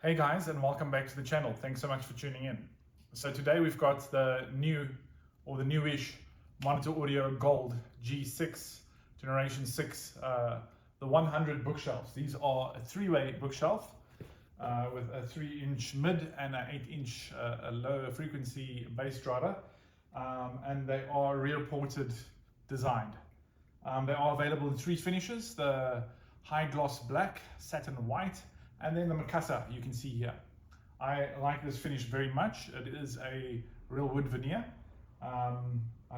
Hey guys, and welcome back to the channel. Thanks so much for tuning in. So today we've got the new, or the newish Monitor Audio Gold G6 Generation 6, the 100 bookshelves. These are a three-way bookshelf with a 3-inch mid and an 8-inch low frequency bass driver, and they are rear-ported designed. They are available in 3 finishes: the high gloss black, satin white, and then the Mikasa you can see here. I like this finish very much. It is a real wood veneer. I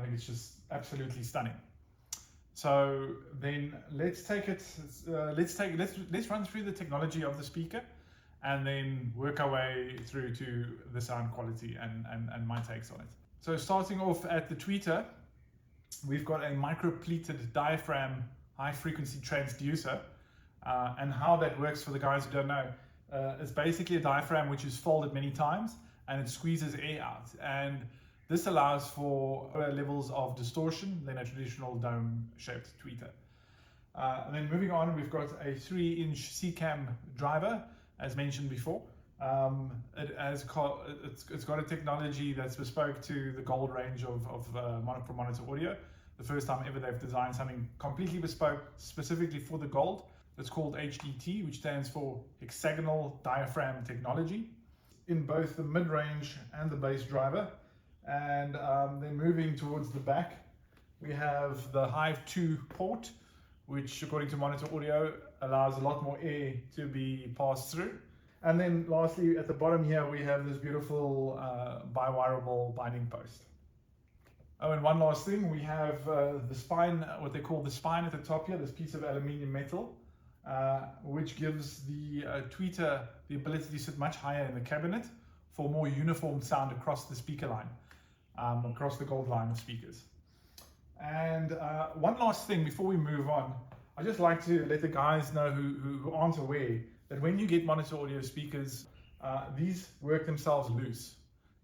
think it's just absolutely stunning. So then let's run through the technology of the speaker, and then work our way through to the sound quality and my takes on it. So starting off at the tweeter, we've got a micro-pleated diaphragm high frequency transducer. And how that works for the guys who don't know, it's basically a diaphragm which is folded many times and it squeezes air out. And this allows for lower levels of distortion than a traditional dome-shaped tweeter. And then moving on, we've got a 3-inch CCAM driver, as mentioned before. It's got a technology that's bespoke to the Gold range of Monitor Audio. The first time ever they've designed something completely bespoke, specifically for the Gold. It's called HDT, which stands for Hexagonal Diaphragm Technology, in both the mid-range and the bass driver. And then moving towards the back, we have the Hive 2 port, which according to Monitor Audio allows a lot more air to be passed through. And then lastly, at the bottom here, we have this beautiful bi-wireable binding post. Oh, and one last thing, we have the spine, what they call the spine at the top here, this piece of aluminium metal, which gives the tweeter the ability to sit much higher in the cabinet for more uniform sound across the speaker line, across the Gold line of speakers. And one last thing before we move on, I'd just like to let the guys know who aren't aware that when you get Monitor Audio speakers, these work themselves loose.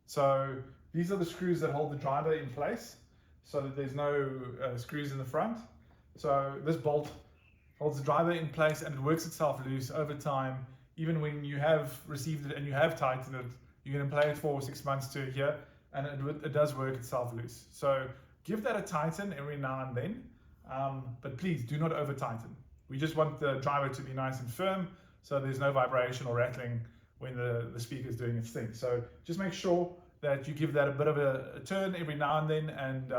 So these are the screws that hold the driver in place so that there's no screws in the front. So this bolt holds the driver in place and it works itself loose over time. Even when you have received it and you have tightened it, you're going to play it for 6 months to a year, and it does work itself loose. So give that a tighten every now and then, but please do not over tighten. We just want the driver to be nice and firm so there's no vibration or rattling when the speaker is doing its thing. So just make sure that you give that a bit of a turn every now and then, and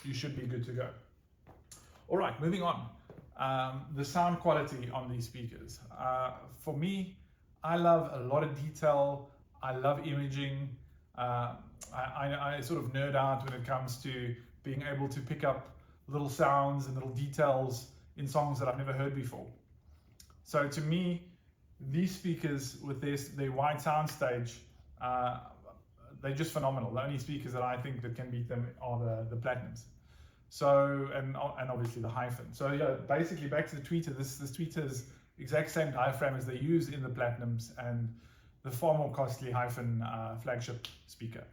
you should be good to go. All right, moving on. The sound quality on these speakers. For me, I love a lot of detail. I love imaging. I sort of nerd out when it comes to being able to pick up little sounds and little details in songs that I've never heard before. So to me, these speakers with their wide soundstage, they're just phenomenal. The only speakers that I think that can beat them are the Platinums. So, and obviously the Hyphen. So yeah, basically back to the tweeter, this tweeter's exact same diaphragm as they use in the Platinums and the far more costly Hyphen flagship speaker.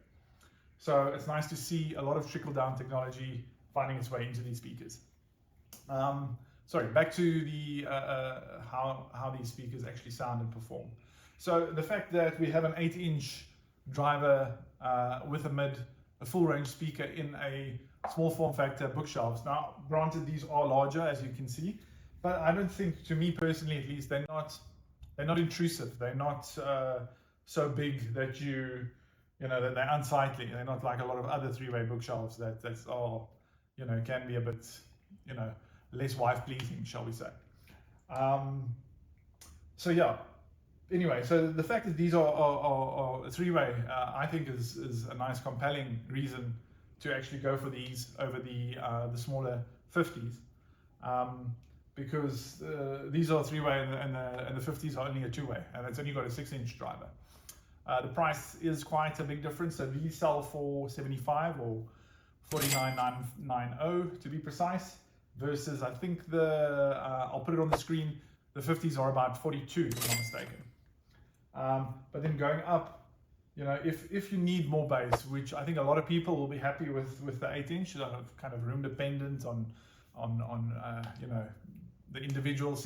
So it's nice to see a lot of trickle-down technology finding its way into these speakers. Sorry, back to the how these speakers actually sound and perform. So the fact that we have an 8-inch driver with a full range speaker in a small form factor bookshelves. Now, granted, these are larger, as you can see, but I don't think, to me personally at least, they're not intrusive. They're not so big that that they're unsightly. They're not like a lot of other 3-way bookshelves that are, can be a bit, less wife pleasing, shall we say. So yeah. Anyway, so the fact that these are a 3-way, I think is a nice, compelling reason to actually go for these over the smaller 50s, because these are 3-way and the 50s are only a 2-way, and it's only got a 6-inch driver. The price is quite a big difference. So these sell for $75 or $49,990 to be precise, versus I think I'll put it on the screen, the 50s are about $42 if I'm not mistaken. But then going up, if you need more bass, which I think a lot of people will be happy with the 8-inch, kind of room dependent on the individual,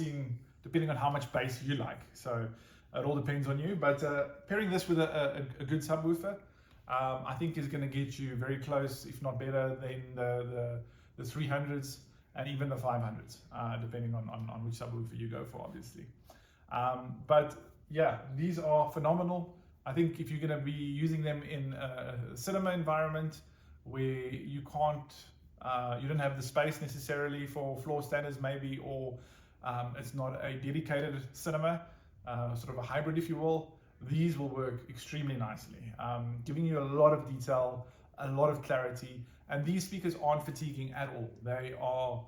depending on how much bass you like. So It all depends on you, but pairing this with a good subwoofer, I think is going to get you very close, if not better, than the 300s and even the 500s, depending on which subwoofer you go for, obviously. But yeah, these are phenomenal. I think if you're going to be using them in a cinema environment where you can't, you don't have the space necessarily for floor standards maybe, or it's not a dedicated cinema, sort of a hybrid if you will, these will work extremely nicely, giving you a lot of detail, a lot of clarity, and these speakers aren't fatiguing at all. They are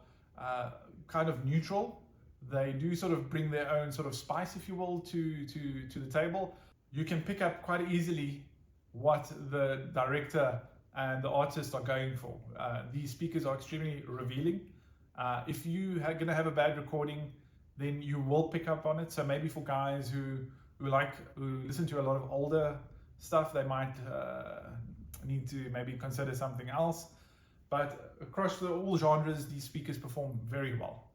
kind of neutral. They do sort of bring their own sort of spice, if you will, to the table. You can pick up quite easily what the director and the artist are going for. These speakers are extremely revealing. If you are going to have a bad recording, then you will pick up on it. So maybe for guys who listen to a lot of older stuff, they might need to maybe consider something else. But across all genres, these speakers perform very well.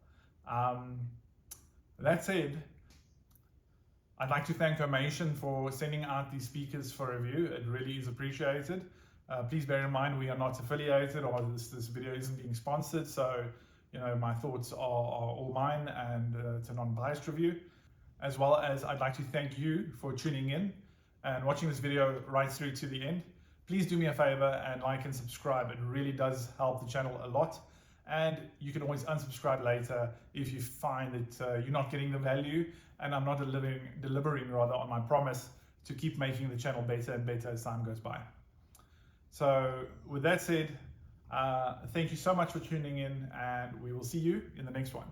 That said, I'd like to thank Omation for sending out these speakers for review. It really is appreciated. Please bear in mind we are not affiliated, or this video isn't being sponsored, so my thoughts are all mine, and it's a non-biased review. As well as I'd like to thank you for tuning in and watching this video right through to the end. Please do me a favor and like and subscribe. It really does help the channel a lot. And you can always unsubscribe later if you find that you're not getting the value and I'm not delivering on my promise to keep making the channel better and better as time goes by. So with that said, thank you so much for tuning in, and we will see you in the next one.